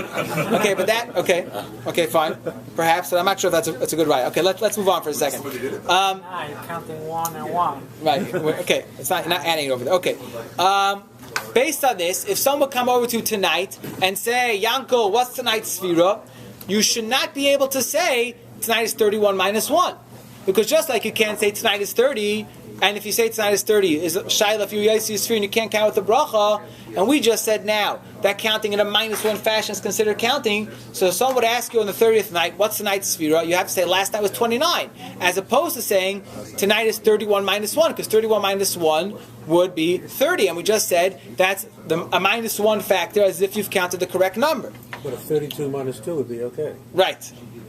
okay, fine. Perhaps, but I'm not sure if that's a good right. Okay, let's move on for a second. You're counting 1 and 1. Right. Okay, it's not adding it over there. Okay. Based on this, if someone come over to you tonight and say, Yanko, what's tonight's Sefira? You should not be able to say tonight is 31 minus 1. Because just like you can't say tonight is 30, and if you say tonight is 30, is Shaila if you Yaisi Sefira and you can't count with the bracha, and we just said now that counting in a minus 1 fashion is considered counting, so if someone would ask you on the 30th night, what's tonight's Sefira? You have to say last night was 29, as opposed to saying tonight is 31 minus 1, because 31 minus 1 would be 30, and we just said that's a minus 1 factor as if you've counted the correct number. But a 32 minus 2 would be okay.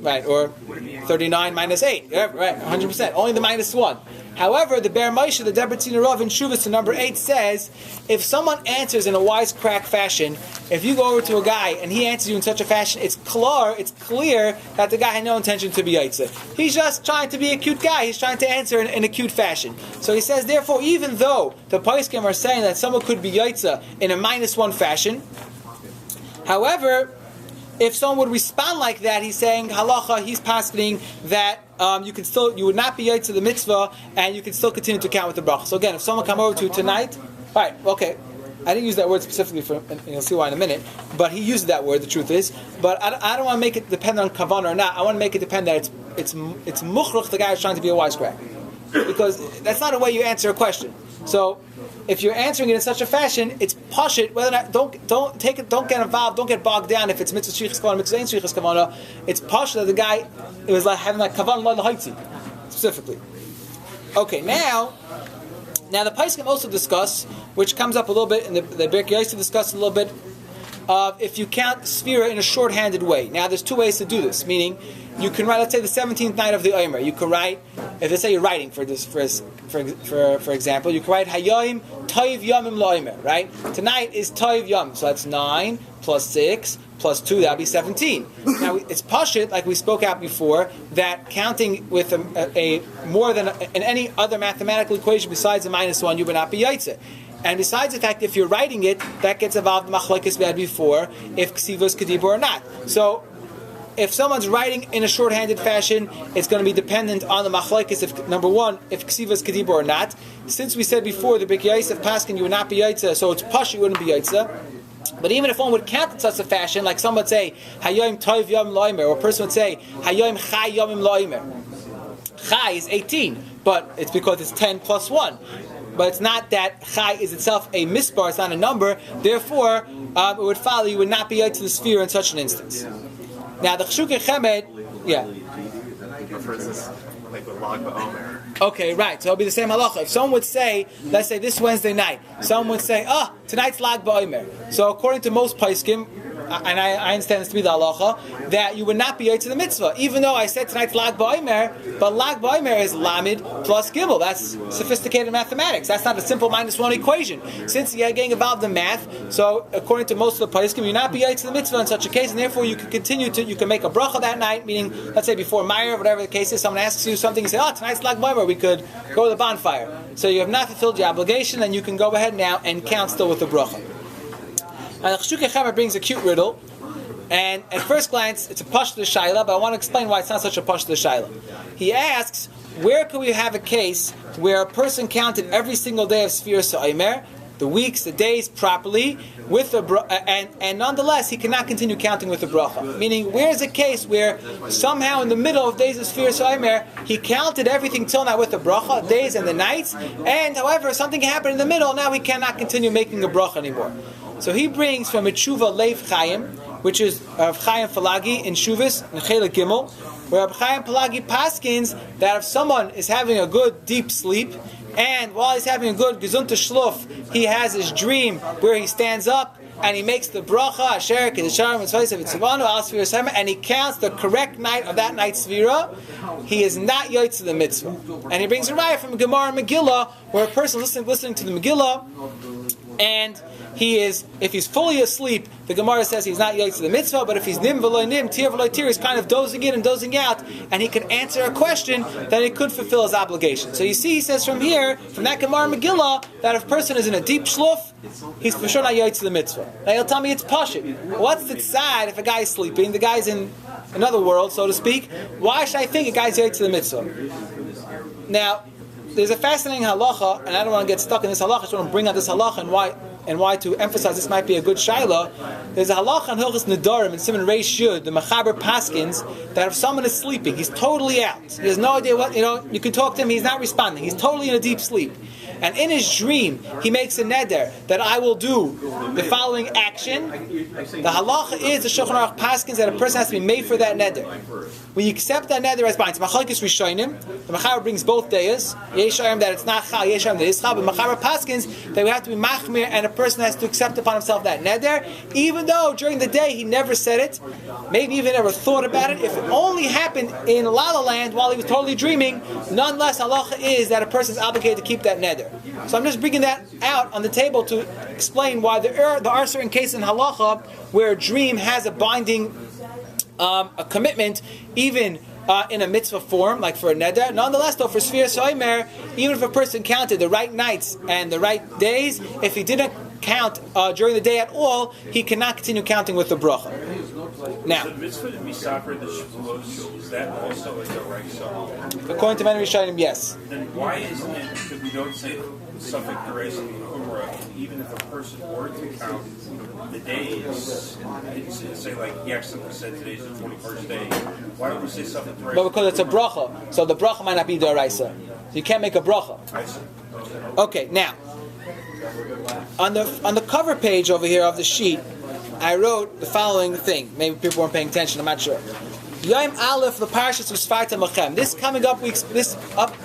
Right, or 39 minus 8. Yeah, right, 100%. Only the minus 1. However, the Ber Moshe, the Debretziner Rav in Shuvas to number 8 says, if someone answers in a wisecrack fashion, if you go over to a guy and he answers you in such a fashion, it's clear that the guy had no intention to be yaitze. He's just trying to be a cute guy. He's trying to answer in a cute fashion. So he says, therefore, even though the Poskim are saying that someone could be yaitze in a minus 1 fashion, however, if someone would respond like that, he's saying halacha. He's paskening that you would not be yaitz the mitzvah, and you can still continue to count with the bracha. So again, if someone come over to you tonight, right? Okay, I didn't use that word specifically and you'll see why in a minute. But he used that word. The truth is, but I don't want to make it depend on kavanah or not. I want to make it depend that it's muchruch the guy is trying to be a wisecrack, because that's not a way you answer a question. So if you're answering it in such a fashion, it's pashit. Whether or not, don't get involved, don't get bogged down if it's mitzvah shrichas kavanah, mitzvah ain't shrichas kavanah. It's pashit that the guy it was like having like kavanah la l'haitzi specifically. Okay, now the Poskim also discuss, which comes up a little bit, and the Birkei Yosef discuss a little bit of if you count Sefira in a short-handed way. Now there's 2 ways to do this, meaning you can write, let's say the 17th night of the Omer, you can write if let's say you're writing for this, for example, you can write Hayoim Toiv Yomim Loimer, right? Tonight is Toiv Yom, so that's 9 plus 6 plus 2, that'll be 17. Now it's pashut, like we spoke out before, that counting with a more than in any other mathematical equation besides a -1, you would not be yaitze. And besides the fact, if you're writing it, that gets involved in machlokes we had before, if ksivos kedibur or not. So, if someone's writing in a shorthanded fashion, it's going to be dependent on the machlokes, if number one, if ksivos kedibur or not. Since we said before, the big yaitze of paskin, you would not be yaitze, so it's pash, you wouldn't be yaitze. But even if one would count in such a fashion, like someone would say, Hayoim Toiv Yom Loimer, or a person would say, Hayoim Chai Yomim Loimer. Chai is 18, but it's because it's 10 plus 1. But it's not that Chai is itself a misbar, it's not a number, therefore, it would follow you would not be out to the sphere in such an instance. Now, the Chshuk Chemed, yeah. Refers this like with Lag BaOmer. Okay, right. So it'll be the same halacha. If someone would say, let's say this Wednesday night, someone would say, tonight's Lag BaOmer. So according to most Paiskim, and I understand this to be the halacha, that you would not be to the mitzvah. Even though I said tonight's Lag BaOmer, but Lag BaOmer is Lamed plus Gimel. That's sophisticated mathematics. That's not a simple -1 equation. Since you're getting involved in math, so according to most of the Paiskim, you not be to the mitzvah in such a case, and therefore you can continue to, you can make a bracha that night, meaning, let's say before Meyer, whatever the case is, someone asks you something, you say, tonight's Lag BaOmer, we could go to the bonfire. So you have not fulfilled your obligation, and you can go ahead now and count still with the bracha. Now, the Chshuk Chemed brings a cute riddle, and at first glance, it's a pashut l'shayla, but I want to explain why it's not such a pashut l'shayla. He asks, where could we have a case where a person counted every single day of Sefira Sa'omer, the weeks, the days properly, with the and nonetheless he cannot continue counting with the bracha? Meaning, where's a case where somehow in the middle of days of Sefira Sa'omer he counted everything till now with the bracha, days and the nights, and however something happened in the middle, now he cannot continue making a bracha anymore. So he brings from a tshuva Leif Chaim, which is Rav Chaim Falagi in Shuvis, in Chelik Gimel, where Rav Chaim Falagi paskins that if someone is having a good deep sleep, and while he's having a good gesunte shluf, he has his dream where he stands up and he makes the bracha, Asher Kedusharim Mitzvahs of Itzvanu Al Sefira Sa'omer, and he counts the correct night of that night's Sefira, he is not yotze to the mitzvah. And he brings a raya from Gemara and Megillah, where a person listening to the Megillah, and he is, if he's fully asleep, the Gemara says he's not yotze to the mitzvah, but if he's nim v'loy nim, tir v'loy tir, he's kind of dozing in and dozing out, and he can answer a question, then he could fulfill his obligation. So you see, he says from here, from that Gemara Megillah, that if a person is in a deep shluf, he's for sure not yotze to the mitzvah. Now he'll tell me it's pashut. What's the tzad if a guy is sleeping, the guy's in another world, so to speak, why should I think a guy's yotze to the mitzvah? Now, there's a fascinating halacha, and I don't want to get stuck in this halacha, I just want to bring out this halacha and why to emphasize this might be a good shaila. There's a halacha in Hilchos Nedarim in Siman Reish Yud, the Mechaber Paskins, that if someone is sleeping, he's totally out. He has no idea what, you can talk to him, he's not responding, he's totally in a deep sleep. And in his dream, he makes a neder that I will do the following action. The halacha is the Shulchan Aruch Paskins that a person has to be made for that neder. When you accept that neder as binding, it's machlokes rishonim. The Mechaber brings both dayas. Yeshayim that it's not chal, Yeshayim that it's chal. But Mechaber Paskins that we have to be machmir, and a person has to accept upon himself that neder, even though during the day he never said it, maybe even never thought about it. If it only happened in La La Land while he was totally dreaming, nonetheless halacha is that a person is obligated to keep that neder. So I'm just bringing that out on the table to explain why there are certain cases in halacha where a dream has a binding a commitment, even in a mitzvah form, like for a neder. Nonetheless, though, for Sefira Sa'omer, even if a person counted the right nights and the right days, if he didn't count during the day at all, he cannot continue counting with the bracha. Now, the mitzvah to be soccer, the shvulos, is that also a deraisa? According to many Rishonim, yes. Then why isn't it that we don't say suffix deraisa in Umrah, even if a person were to count the days, and say like he accidentally said today's the 21st day, why don't we say suffix deraisa? But because it's a bracha, so the bracha might not be deraisa. So you can't make a bracha. I see. Okay, now on the cover page over here of the sheet, I wrote the following thing. Maybe people weren't paying attention. I'm not sure. Yom Aleph the Parshas Usfarta Mochem. This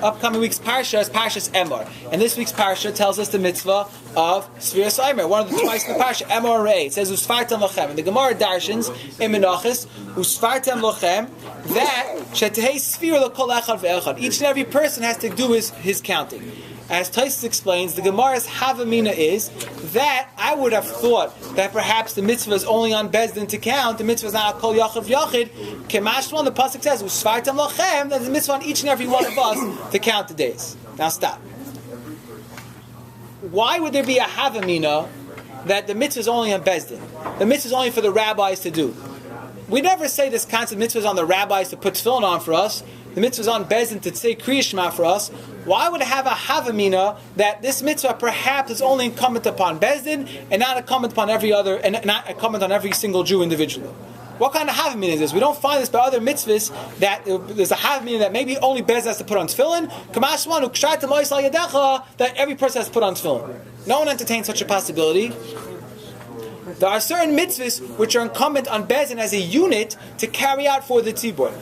upcoming week's parsha is Parshas Emor, and this week's parsha tells us the mitzvah of Sefira Sa'omer. One of the twice in the parsha, Emor Rei. It says Usfarta Mochem, and the Gemara darshans in Menachos Usfarta Mochem that Shetehei Sefira l'kol echad ve'echad. Each and every person has to do his counting. As Taisus explains, the Gemara's Havamina is that I would have thought that perhaps the mitzvah is only on Bezdin to count, the mitzvah is not on Kol Yachid V'Yachid. Kemashwan, the Pasuk says, Usvartam Lachem, that the mitzvah on each and every one of us to count the days. Now stop. Why would there be a Havamina that the mitzvah is only on Bezdin? The mitzvah is only for the rabbis to do. We never say this concept mitzvah is on the rabbis to put tefillin on for us. The mitzvah is on Bezdin to say Kriya Shema for us. Why would it have a Havamina that this mitzvah perhaps is only incumbent upon Bezdin and not incumbent upon every other, and not incumbent on every single Jew individually? What kind of Havamina is this? We don't find this by other mitzvahs that there's a Havamina that maybe only Bezdin has to put on tefillin. That every person has to put on tefillin. No one entertains such a possibility. There are certain mitzvahs which are incumbent on Bezdin as a unit to carry out for the tzibur.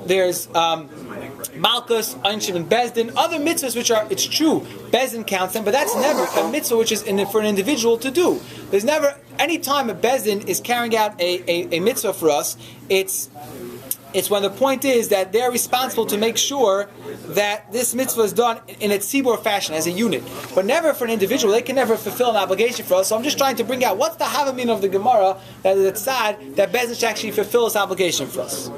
There's Malkus, Einshim, and Bezdin. Other mitzvahs which are, it's true, Bezdin counts them, but that's never a mitzvah which is for an individual to do. There's never, any time a Bezdin is carrying out a mitzvah for us, it's when the point is that they're responsible to make sure that this mitzvah is done in a tzibur fashion, as a unit. But never for an individual. They can never fulfill an obligation for us. So I'm just trying to bring out what's the Havamin of the Gemara that it's sad that Bezdin should actually fulfill this obligation for us.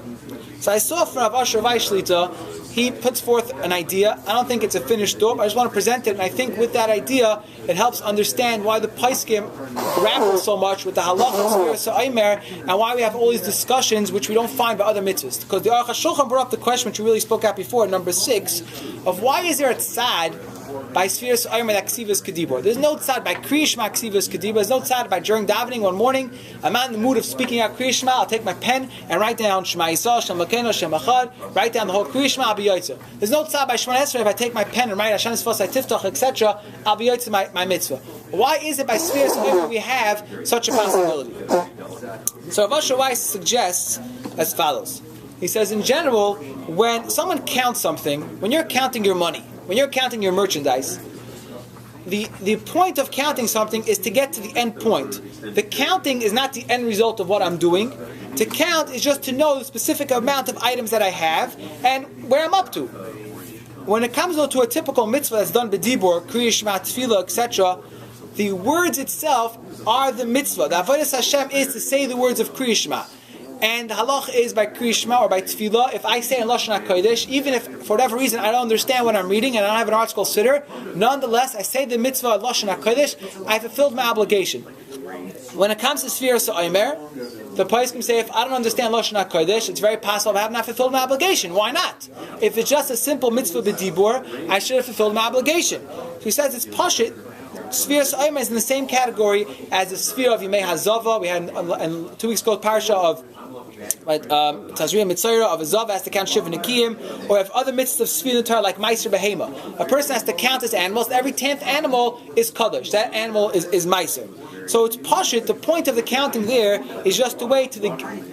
So I saw from Rav Asher Weisshlita, he puts forth an idea. I don't think it's a finished thought, but I just want to present it, and I think with that idea, it helps understand why the Paiskim grapple so much with the halacha of Sefira Sa'omer, and why we have all these discussions which we don't find by other mitzvahs. Because the Aruch HaShulchan brought up the question which we really spoke at before, number 6, of why is there a tzad by Sefira Sa'omer that Ksivas Kedibor? There's no tzad by Kriya Shema Ksivas Kedibor. There's no tzad by during davening one morning. I'm not in the mood of speaking out Kriya Shema. I'll take my pen and write down Shema Yisrael, Shem Elokeinu, Shem Echad. Write down the whole Kriya Shema. I'll be Yotzeh. There's no tzad by Shemona Esrei. If I take my pen and write Hashem Yisrael Tiftach, etc., I'll be Yotzeh my mitzvah. Why is it by Sefira Sa'omer we have such a possibility? So Rav Asher Weiss suggests as follows. He says, in general, when someone counts something, when you're counting your money, when you're counting your merchandise, the point of counting something is to get to the end point. The counting is not the end result of what I'm doing. To count is just to know the specific amount of items that I have and where I'm up to. When it comes to a typical mitzvah that's done b'dibur, Kriya Shema, Tefillah, etc., the words itself are the mitzvah. The avodas Hashem is to say the words of Kriya Shema. And the halach is by Kriya Shema or by Tefillah. If I say in Lashon HaKodesh, even if for whatever reason I don't understand what I'm reading and I don't have an art school sitter, nonetheless I say the mitzvah in Lashon HaKodesh, I fulfilled my obligation. When it comes to Sefira Sa'omer, the Paiskim say if I don't understand Lashon HaKodesh, it's very possible I have not fulfilled my obligation. Why not? If it's just a simple mitzvah b'dibur, I should have fulfilled my obligation. So he says it's pashit. Sefira Sa'omer is in the same category as the Sefira of Yimei HaZava. We had in 2 weeks ago parsha of Tazriya Mitzayra of a Zav has to count Shiva Nikiyim, or if other mitzvahs of Sefira Torah like Meiser Behema. A person has to count his animals. Every 10th animal is Kaddish. That animal is Meiser. So it's pashit. The point of the counting there is just a way to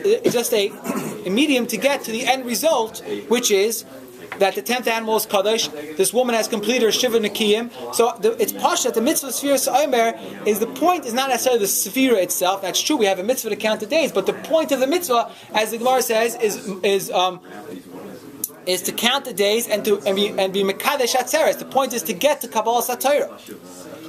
it's just a medium to get to the end result, which is that the 10th animal is Kaddish. This woman has completed her Shiva Nikiyim. So it's pashut that the mitzvah of Sefira Sa'omer is the point is not necessarily the Sefira itself. That's true, we have a mitzvah to count the days, but the point of the mitzvah, as the Gemara says, is to count the days and be Mekadesh Atzeres. The point is to get to Kabbalah Satira.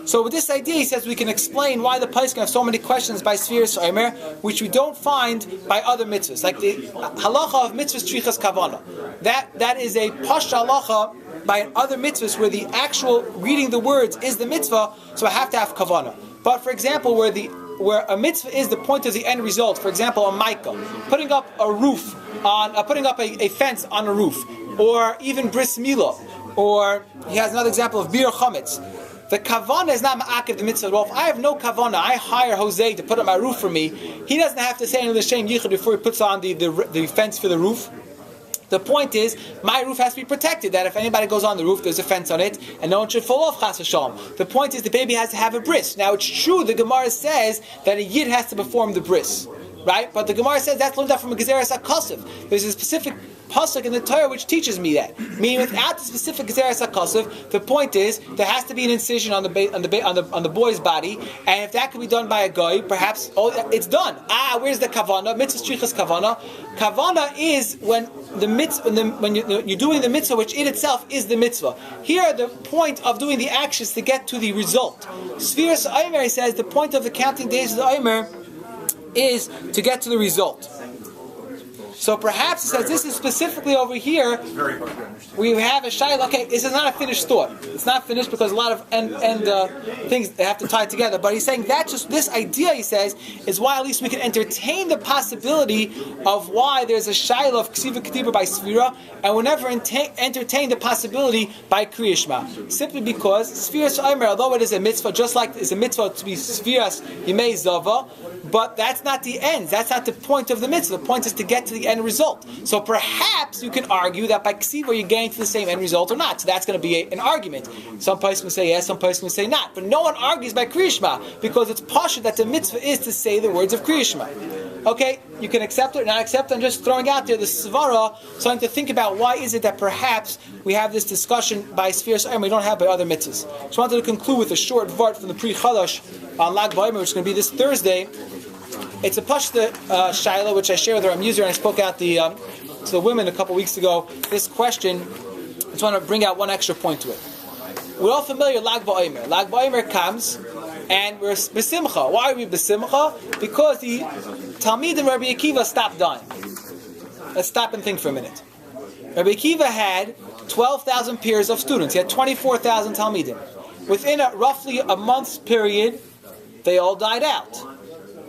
So with this idea, he says we can explain why the Paiskim have so many questions by Sefira Sa'omer, which we don't find by other mitzvahs, like the halacha of mitzvahs trichas kavana. That is a pashta halacha by other mitzvahs where the actual reading the words is the mitzvah, so I have to have kavana. But for example, where a mitzvah is the point of the end result, for example, a Micah, putting up a roof putting up a fence on a roof, or even bris milah, or he has another example of bir chametz. The kavana is not ma'akev the mitzvah at all. If I have no kavana, I hire Jose to put up my roof for me. He doesn't have to say anything l'shem yichud before he puts on the fence for the roof. The point is, my roof has to be protected. That if anybody goes on the roof, there's a fence on it, and no one should fall off. Chas v'shalom. The point is, the baby has to have a bris. Now, it's true. The Gemara says that a yid has to perform the bris, right? But the Gemara says that's learned out from a gezeres hakasiv. There's a specific pasuk in the Torah which teaches me that. Meaning, without the specific Gezeres HaKosov, the point is there has to be an incision on the boy's body, and if that can be done by a guy, perhaps it's done. Where's the kavana? Mitzvah strichas kavana. Kavana is when the mitzvah, when you're doing the mitzvah, which in itself is the mitzvah. Here, the point of doing the actions to get to the result. Sefira Omer says the point of the counting days of the Omer is to get to the result. So perhaps it says this is specifically over here. We have a shayla. Okay, this is not a finished thought. It's not finished because a lot of things they have to tie together. But he's saying that just this idea, he says, is why at least we can entertain the possibility of why there's a shayla of ksiva k'tiba by Sefira, and we'll never entertain the possibility by Kriya Shema. Simply because Sefira Omer, although it is a mitzvah, just like it's a mitzvah to be Sefira Yemei Zava, but that's not the end. That's not the point of the mitzvah. The point is to get to the end result. So perhaps you can argue that by ksiva you're getting to the same end result or not. So that's going to be an argument. Some person will say yes, some person will say not. But no one argues by Kriya Shema because it's pashut that the mitzvah is to say the words of Kriya Shema. Okay, you can accept it or not accept it. I'm just throwing out there the svara, something to think about. Why is it that perhaps we have this discussion by Sefira and we don't have by other mitzvahs? Just wanted to conclude with a short vart from the Pri Chadash on Lag BaOmer, which is going to be this Thursday. It's a pashta shaila which I shared with our user, and I spoke out to the women a couple weeks ago. This question, I just want to bring out one extra point to it. We're all familiar with Lag BaOmer. Lag BaOmer comes, and we're besimcha. Why are we besimcha? Because the Talmidim Rabbi Akiva stopped dying. Let's stop and think for a minute. Rabbi Akiva had 12,000 pairs of students. He had 24,000 Talmidim. Within roughly a month's period, they all died out.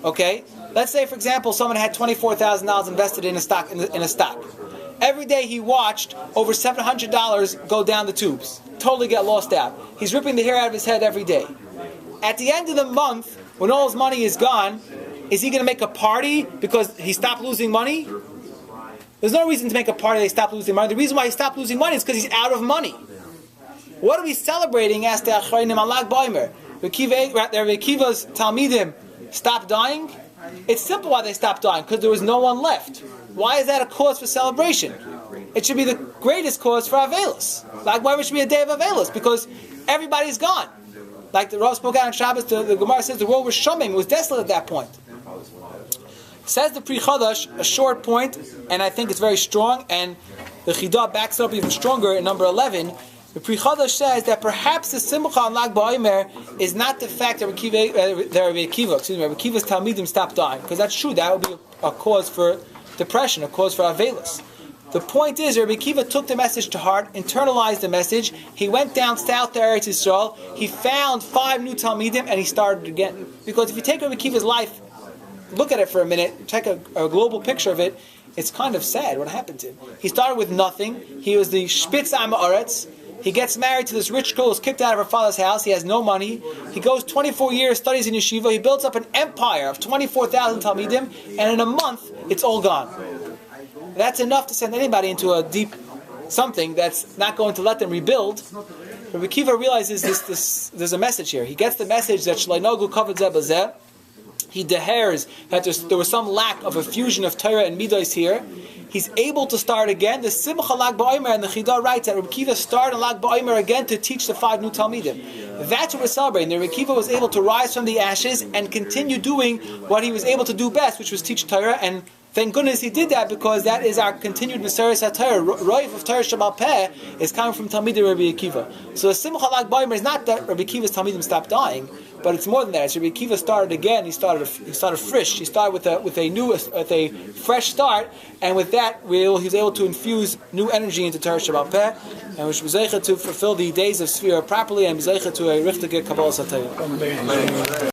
Okay? Let's say, for example, someone had $24,000 invested in a stock. Every day he watched over $700 go down the tubes. Totally get lost out. He's ripping the hair out of his head every day. At the end of the month, when all his money is gone, is he going to make a party because he stopped losing money? There's no reason to make a party that he stopped losing money. The reason why he stopped losing money is because he's out of money. What are we celebrating? Asked the Achrayim on Lag BaOmer. Rabbi Akiva's Talmidim stopped dying? It's simple why they stopped dying, because there was no one left. Why is that a cause for celebration? It should be the greatest cause for Avelis. Lag BaOmer should be a day of Avelis, because everybody's gone. Like the Rav spoke out on Shabbos, the Gemara says the world was shumming, it was desolate at that point. Says the Pri Chadash, a short point, and I think it's very strong, and the Chidah backs it up even stronger in number 11. The Pri Chadash says that perhaps the simcha on Lag BaOmer is not the fact that Rabbi Akiva's Talmidim stopped dying, because that's true. That would be a cause for depression, a cause for Avelis. The point is, Rabbi Akiva took the message to heart, internalized the message. He went down south to Eretz Yisrael. He found 5 new Talmidim, and he started again. Because if you take Rabbi Akiva's life, look at it for a minute, take a global picture of it, it's kind of sad what happened to him. He started with nothing. He was the Spitz Am Haaretz. He gets married to this rich girl who's kicked out of her father's house. He has no money. He goes 24 years, studies in yeshiva. He builds up an empire of 24,000 Talmidim, and in a month, it's all gone. That's enough to send anybody into a deep something that's not going to let them rebuild. Rabbi Akiva realizes there's a message here. He gets the message that Shlai Nagu Kavod Zeh B'Zeh. He deheres that there was some lack of a fusion of Torah and Midos here. He's able to start again. The Simcha Lag BaOmer, and the Chidah writes that Rabbi Akiva started Lag BaOmer again to teach the 5 new Talmidim. That's what we're celebrating. The Rabbi Akiva was able to rise from the ashes and continue doing what he was able to do best, which was teach Torah. And thank goodness he did that, because that is our continued Meseres HaTorah. Roif of Torah Sheba'al Peh is coming from Talmidei Rabbi Akiva. So the Simcha Lag BaOmer is not that Rabbi Akiva's Talmidim stopped dying, but it's more than that. It's Rabbi Akiva started again. He started fresh. He started with a fresh start, and with that, he was able to infuse new energy into Torah Sheba'al Peh, and which was to fulfill the days of Sefira properly, and to a richtige Kabbalah Satayah.